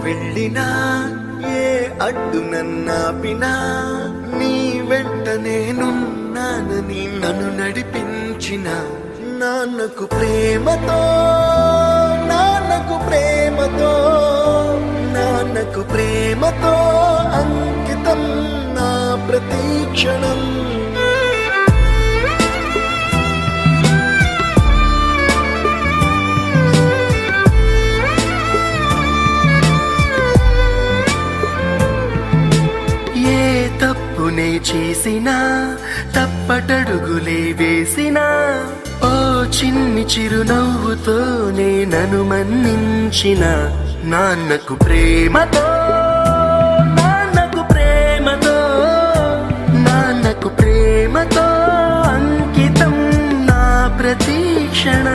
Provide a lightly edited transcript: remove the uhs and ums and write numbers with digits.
వెళ్ళినా ఏ అడ్డు నన్నాపినా నీ వెంట నేనున్నానని నన్ను నడిపించిన నాన్నకు ప్రేమతో నాన్నకు ప్రేమతో నాన్నకు ప్రేమతో అంకితం నా ప్రతీక్షణం. తప్పునే చేసినా తప్పటడుగులే వేసినా ఓ చిన్ని చిరునవ్వుతోనే నన్ను మన్నించిన నాన్నకు ప్రేమతో నాన్నకు ప్రేమతో నాన్నకు ప్రేమతో అంకితం నా ప్రతీక్షణ.